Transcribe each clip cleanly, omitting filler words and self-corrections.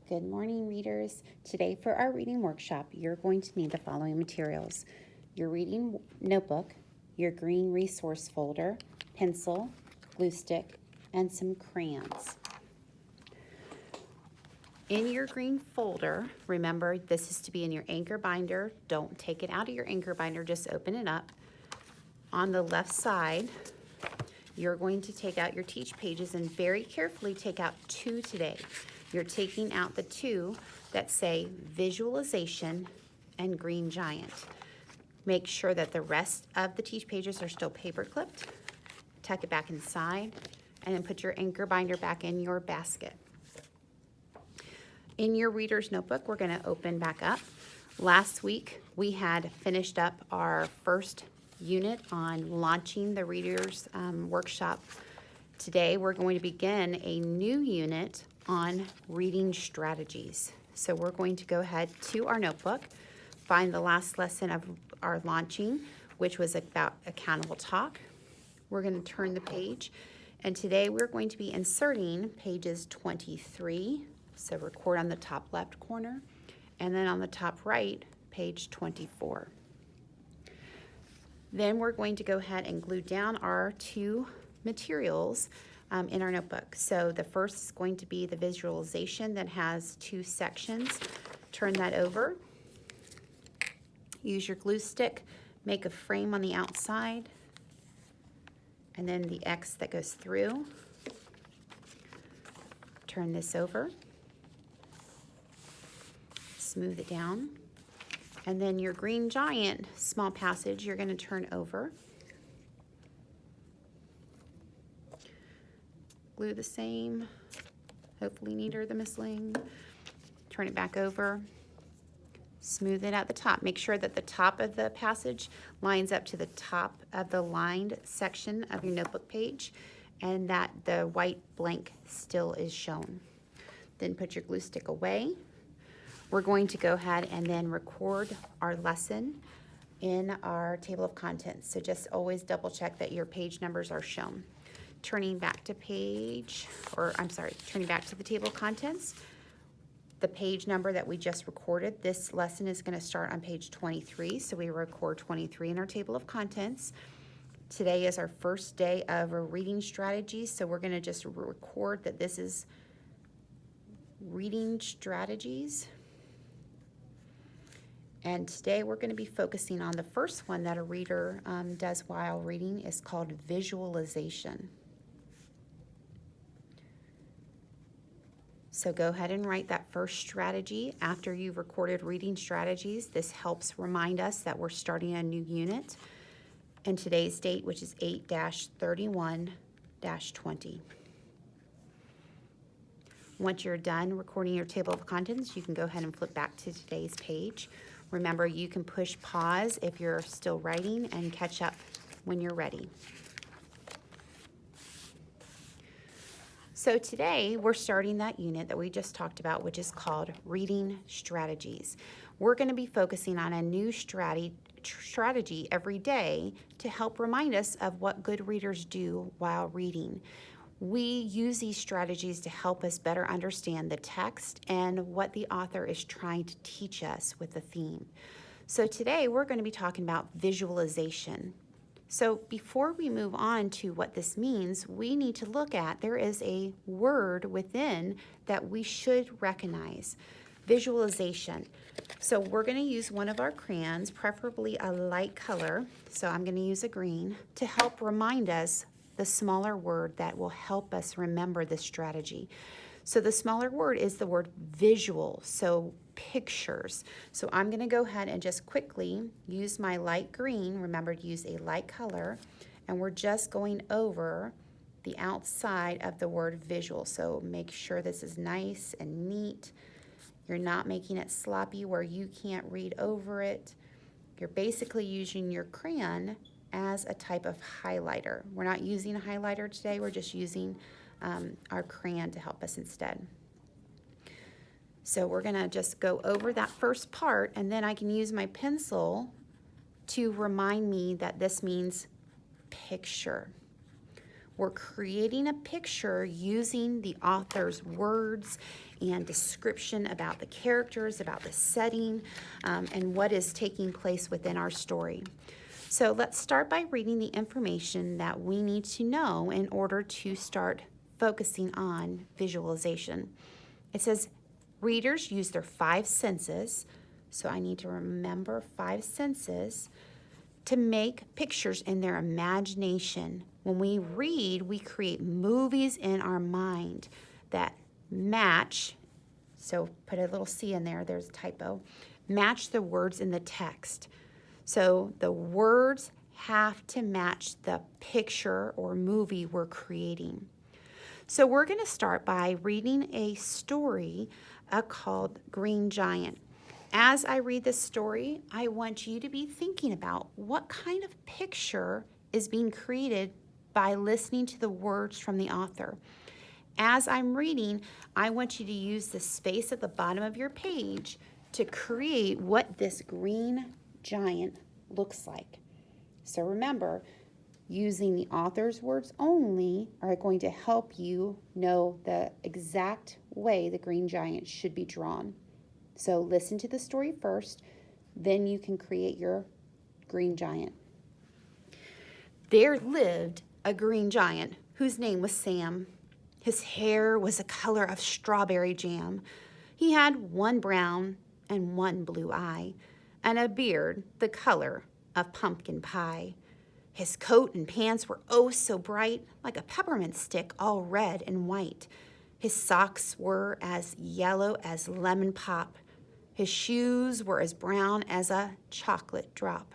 Good morning, readers. Today for our reading workshop, you're going to need the following materials: your reading notebook, your green resource folder, pencil, glue stick, and some crayons. In your green folder, remember this is to be in your anchor binder. Don't take it out of your anchor binder, just open it up. On the left side, you're going to take out your teach pages and very carefully take out two today. You're taking out the two that say visualization and green giant. Make sure that the rest of the teach pages are still paper clipped. Tuck it back inside and then put your anchor binder back in your basket. In your reader's notebook, we're going to open back up. Last week, we had finished up our first unit on launching the reader's workshop. Today, we're going to begin a new unit on reading strategies. So we're going to go ahead to our notebook, find the last lesson of our launching, which was about accountable talk. We're going to turn the page, and today we're going to be inserting pages 23. So record on the top left corner, and then on the top right, page 24. Then we're going to go ahead and glue down our two materials in our notebook. So the first is going to be the visualization that has two sections. Turn that over. Use your glue stick, make a frame on the outside, and then the X that goes through. Turn this over. Smooth it down. And then your green giant small passage you're going to turn over. Glue the same, hopefully neater the missing. Turn it back over. Smooth it at the top. Make sure that the top of the passage lines up to the top of the lined section of your notebook page and that the white blank still is shown. Then put your glue stick away. We're going to go ahead and then record our lesson in our table of contents. So just always double check that your page numbers are shown. Turning back to turning back to the table of contents, the page number that we just recorded, this lesson is going to start on page 23. So we record 23 in our table of contents. Today is our first day of a reading strategy. So we're going to just record that this is reading strategies. And today we're going to be focusing on the first one that a reader does while reading is called visualization. So go ahead and write that first strategy after you've recorded reading strategies. This helps remind us that we're starting a new unit. And today's date, which is 8-31-20. Once you're done recording your table of contents, you can go ahead and flip back to today's page. Remember, you can push pause if you're still writing and catch up when you're ready. So today, we're starting that unit that we just talked about, which is called Reading Strategies. We're going to be focusing on a new strategy every day to help remind us of what good readers do while reading. We use these strategies to help us better understand the text and what the author is trying to teach us with the theme. So today we're going to be talking about visualization. So before we move on to what this means, we need to look at, there is a word within that we should recognize. Visualization. So we're going to use one of our crayons, preferably a light color. So I'm going to use a green to help remind us the smaller word that will help us remember this strategy. So the smaller word is the word visual, so pictures. So I'm going to go ahead and just quickly use my light green. Remember to use a light color, and we're just going over the outside of the word visual. So make sure this is nice and neat. You're not making it sloppy where you can't read over it. You're basically using your crayon as a type of highlighter. We're not using a highlighter today, we're just using our crayon to help us instead. So we're gonna just go over that first part, and then I can use my pencil to remind me that this means picture. We're creating a picture using the author's words and description about the characters, about the setting, and what is taking place within our story. So let's start by reading the information that we need to know in order to start focusing on visualization. It says, readers use their 5 senses, so I need to remember 5 senses, to make pictures in their imagination. When we read, we create movies in our mind that match, so put a little C in there, there's a typo, match the words in the text. So the words have to match the picture or movie we're creating. So we're going to start by reading a story called Green Giant. As I read this story, I want you to be thinking about what kind of picture is being created by listening to the words from the author. As I'm reading, I want you to use the space at the bottom of your page to create what this green giant looks like. So remember, using the author's words only are going to help you know the exact way the green giant should be drawn. So listen to the story first, then you can create your green giant. There lived a green giant whose name was Sam. His hair was the color of strawberry jam. He had one brown and one blue eye, and a beard the color of pumpkin pie. His coat and pants were oh so bright, like a peppermint stick, all red and white. His socks were as yellow as lemon pop. His shoes were as brown as a chocolate drop.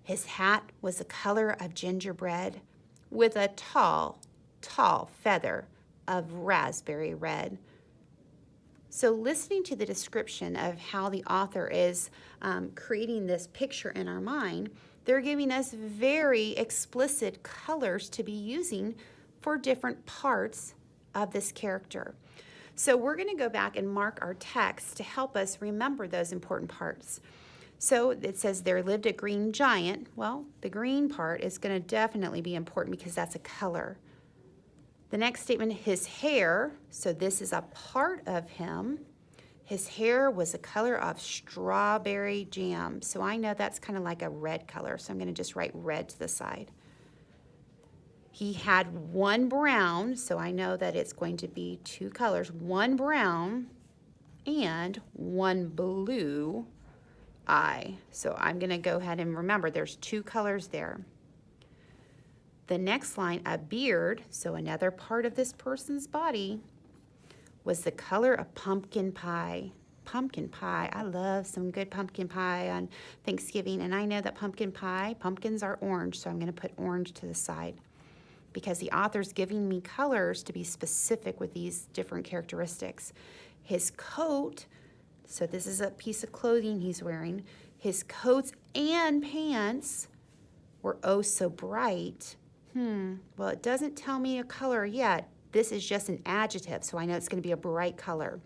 His hat was the color of gingerbread, with a tall, tall feather of raspberry red. So listening to the description of how the author is creating this picture in our mind, they're giving us very explicit colors to be using for different parts of this character. So we're going to go back and mark our text to help us remember those important parts. So it says there lived a green giant. Well, the green part is going to definitely be important because that's a color. The next statement, his hair, so this is a part of him. His hair was the color of strawberry jam. So I know that's kind of like a red color, so I'm going to just write red to the side. He had one brown, so I know that it's going to be 2 colors, one brown and one blue eye. So I'm going to go ahead and remember there's 2 colors there. The next line, a beard, so another part of this person's body, was the color of pumpkin pie. Pumpkin pie, I love some good pumpkin pie on Thanksgiving, and I know that pumpkins are orange, so I'm going to put orange to the side because the author's giving me colors to be specific with these different characteristics. His coat, so this is a piece of clothing he's wearing, his coats and pants were oh so bright. Well, it doesn't tell me a color yet. This is just an adjective, so I know it's going to be a bright color.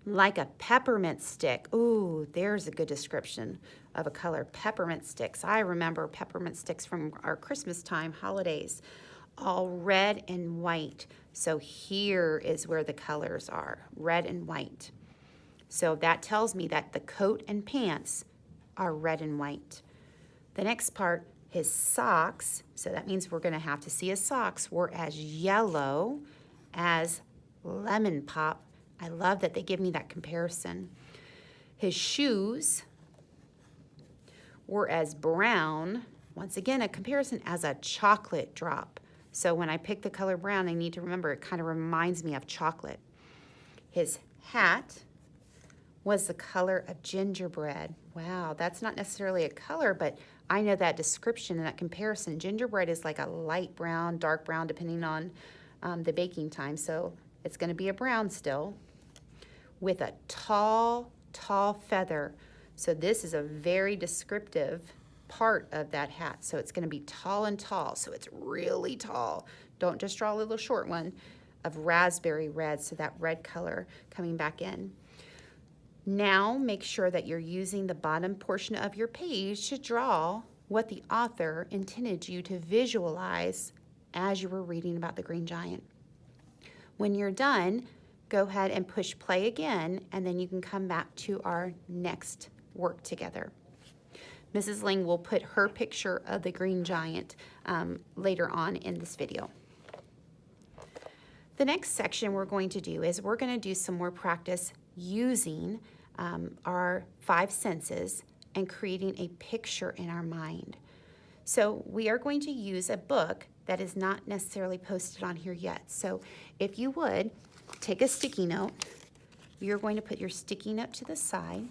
Like a peppermint stick. Ooh, there's a good description of a color. Peppermint sticks. I remember peppermint sticks from our Christmas time holidays. All red and white. So here is where the colors are, red and white. So that tells me that the coat and pants are red and white. The next part, his socks, so that means we're going to have to see his socks, were as yellow as lemon pop. I love that they give me that comparison. His shoes were as brown, once again, a comparison, as a chocolate drop. So when I pick the color brown, I need to remember it kind of reminds me of chocolate. His hat was the color of gingerbread. Wow, that's not necessarily a color, but I know that description and that comparison. Gingerbread is like a light brown, dark brown, depending on the baking time. So it's going to be a brown still with a tall, tall feather. So this is a very descriptive part of that hat. So it's going to be tall and tall. So it's really tall. Don't just draw a little short one of raspberry red. So that red color coming back in. Now make sure that you're using the bottom portion of your page to draw what the author intended you to visualize as you were reading about the Green Giant. When you're done, go ahead and push play again, and then you can come back to our next work together. Mrs. Ling will put her picture of the Green Giant later on in this video. The next section we're going to do is we're going to do some more practice using our 5 senses and creating a picture in our mind. So we are going to use a book that is not necessarily posted on here yet. So if you would, take a sticky note. You're going to put your sticky note to the side.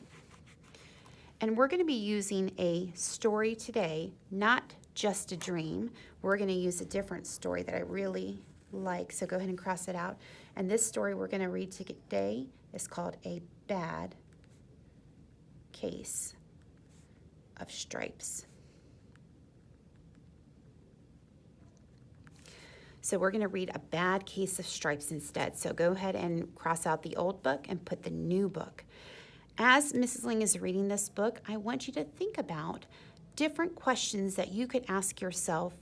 And we're going to be using a story today, not just a dream. We're going to use a different story that I really like. So go ahead and cross it out. And this story we're going to read today is called A Bad Case of Stripes. So we're going to read A Bad Case of Stripes instead. So go ahead and cross out the old book and put the new book. As Mrs. Ling is reading this book, I want you to think about different questions that you could ask yourself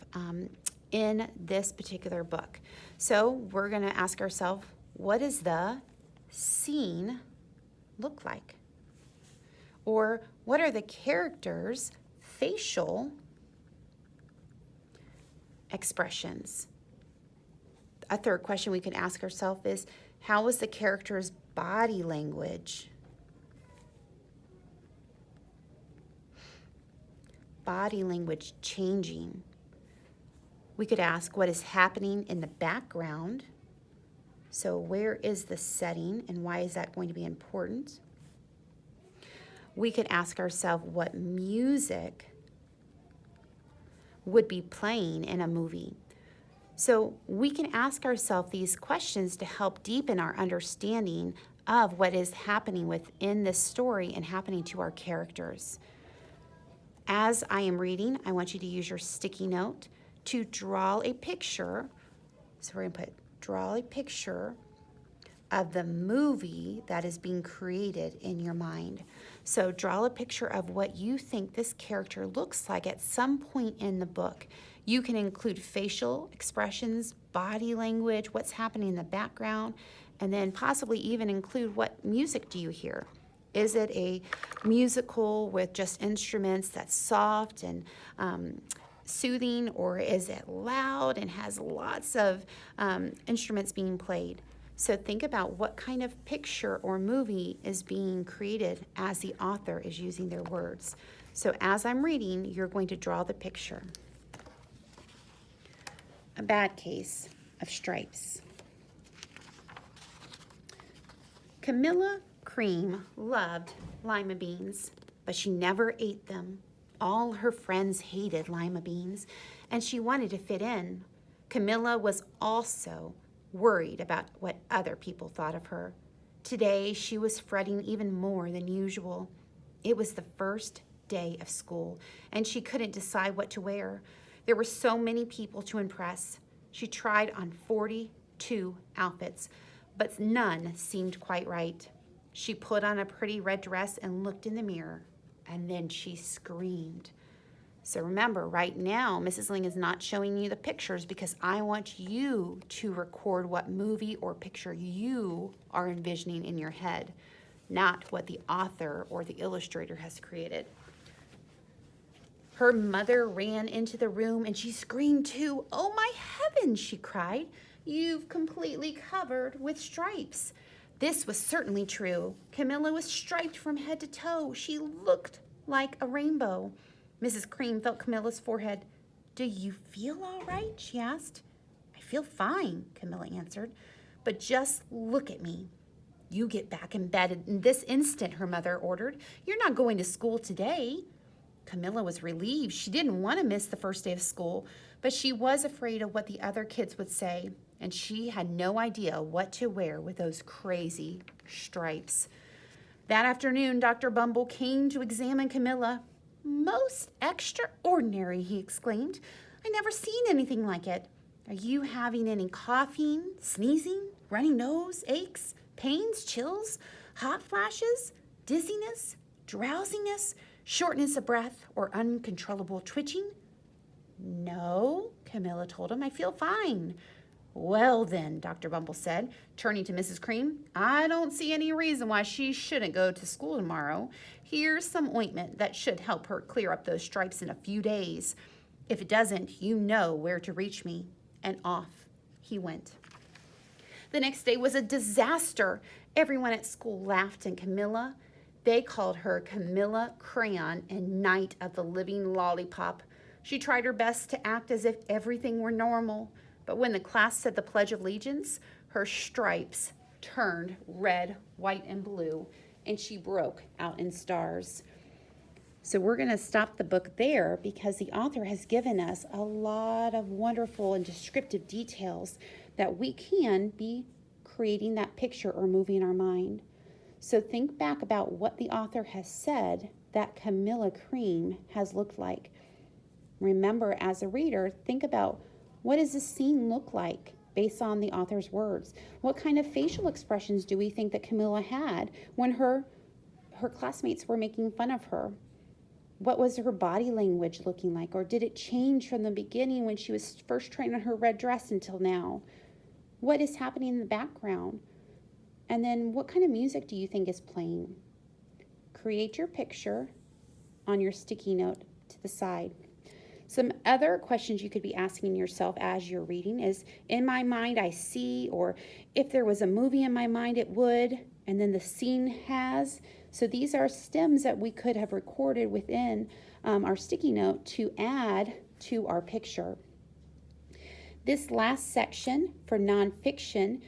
in this particular book. So we're going to ask ourselves, what does the scene look like? Or what are the characters' facial expressions? A third question we can ask ourselves is, how was the character's body language? Body language changing. We could ask, what is happening in the background? So where is the setting and why is that going to be important? We could ask ourselves what music would be playing in a movie. So we can ask ourselves these questions to help deepen our understanding of what is happening within this story and happening to our characters. As I am reading, I want you to use your sticky note to draw a picture. So we're going to put draw a picture of the movie that is being created in your mind. So draw a picture of what you think this character looks like at some point in the book. You can include facial expressions, body language, what's happening in the background, and then possibly even include what music do you hear. Is it a musical with just instruments that's soft and soothing, or is it loud and has lots of instruments being played? So think about what kind of picture or movie is being created as the author is using their words. So as I'm reading, you're going to draw the picture. A Bad Case of Stripes. Camilla Cream loved lima beans, but she never ate them. All her friends hated lima beans, and she wanted to fit in. Camilla was also worried about what other people thought of her. Today, she was fretting even more than usual. It was the first day of school, and she couldn't decide what to wear. There were so many people to impress. She tried on 42 outfits, but none seemed quite right. She put on a pretty red dress and looked in the mirror, and then she screamed. So remember, right now, Mrs. Ling is not showing you the pictures because I want you to record what movie or picture you are envisioning in your head, not what the author or the illustrator has created. Her mother ran into the room and she screamed too. "Oh my heavens," she cried. "You've completely covered with stripes." This was certainly true. Camilla was striped from head to toe. She looked like a rainbow. Mrs. Cream felt Camilla's forehead. "Do you feel all right?" she asked. "I feel fine," Camilla answered. "But just look at me." "You get back in bed in this instant," her mother ordered. "You're not going to school today." Camilla was relieved. She didn't want to miss the first day of school, but she was afraid of what the other kids would say, and she had no idea what to wear with those crazy stripes. That afternoon, Dr. Bumble came to examine Camilla. "Most extraordinary," he exclaimed. "I never seen anything like it. Are you having any coughing, sneezing, runny nose, aches, pains, chills, hot flashes, dizziness, drowsiness, shortness of breath, or uncontrollable twitching?" No, Camilla told him, I feel fine. Well then, Dr. Bumble said, turning to Mrs. Cream, I don't see any reason why she shouldn't go to school tomorrow. Here's some ointment that should help her clear up those stripes in a few days. If it doesn't, you know where to reach me. And off he went. The next day was a disaster. Everyone at school laughed, and Camilla, they called her Camilla Crayon and Night of the Living Lollipop. She tried her best to act as if everything were normal, but when the class said the Pledge of Allegiance, her stripes turned red, white, and blue, and she broke out in stars. So we're going to stop the book there because the author has given us a lot of wonderful and descriptive details that we can be creating that picture or movie in our mind. So think back about what the author has said that Camilla Cream has looked like. Remember, as a reader, think about, what does this scene look like based on the author's words? What kind of facial expressions do we think that Camilla had when her classmates were making fun of her? What was her body language looking like? Or did it change from the beginning when she was first trying on her red dress until now? What is happening in the background? And then what kind of music do you think is playing? Create your picture on your sticky note to the side. Some other questions you could be asking yourself as you're reading is, in my mind I see, or if there was a movie in my mind it would, and then the scene has. So these are stems that we could have recorded within our sticky note to add to our picture. This last section for nonfiction,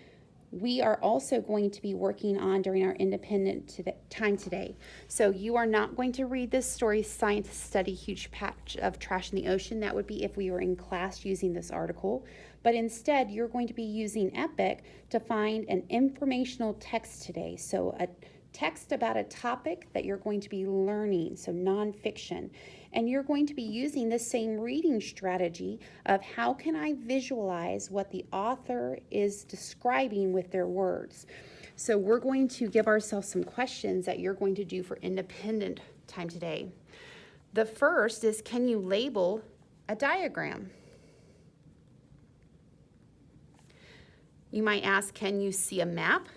we are also going to be working on during our independent time today. So you are not going to read this story, Scientists Study Huge Patch of Trash in the Ocean. That would be if we were in class using this article. But instead, you're going to be using Epic to find an informational text today. So a text about a topic that you're going to be learning, so nonfiction. And you're going to be using the same reading strategy of how can I visualize what the author is describing with their words. So we're going to give ourselves some questions that you're going to do for independent time today. The first is, can you label a diagram? You might ask, can you see a map?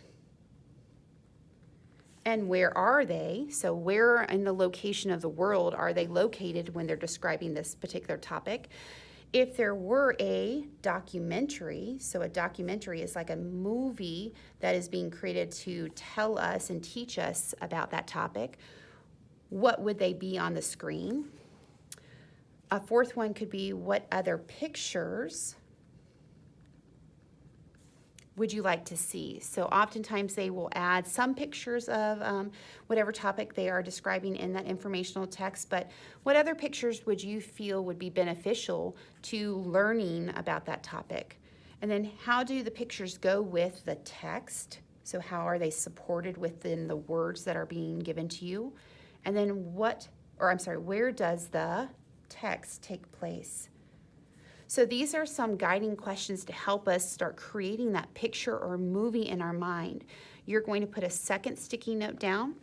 And where are they? So where in the location of the world are they located when they're describing this particular topic? If there were a documentary, so a documentary is like a movie that is being created to tell us and teach us about that topic, what would they be on the screen? A fourth one could be, what other pictures would you like to see? So oftentimes they will add some pictures of whatever topic they are describing in that informational text, but what other pictures would you feel would be beneficial to learning about that topic? And then how do the pictures go with the text? So how are they supported within the words that are being given to you? And then where does the text take place? So these are some guiding questions to help us start creating that picture or movie in our mind. You're going to put a second sticky note down.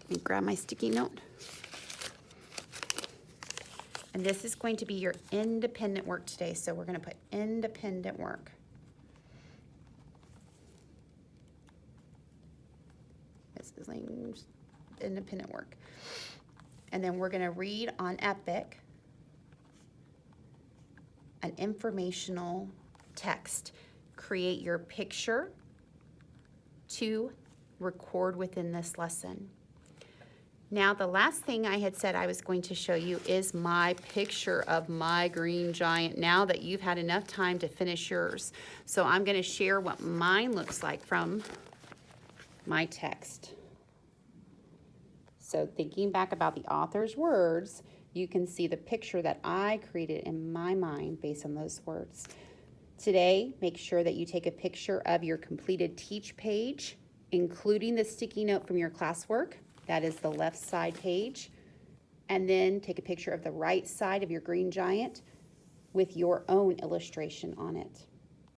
Let me grab my sticky note. And this is going to be your independent work today. So we're going to put independent work. This is like independent work. And then we're going to read on Epic an informational text. Create your picture to record within this lesson. Now, the last thing I had said I was going to show you is my picture of my green giant now that you've had enough time to finish yours. So I'm going to share what mine looks like from my text. So thinking back about the author's words, you can see the picture that I created in my mind based on those words. Today, make sure that you take a picture of your completed Teach page, including the sticky note from your classwork. That is the left side page. And then take a picture of the right side of your green giant with your own illustration on it.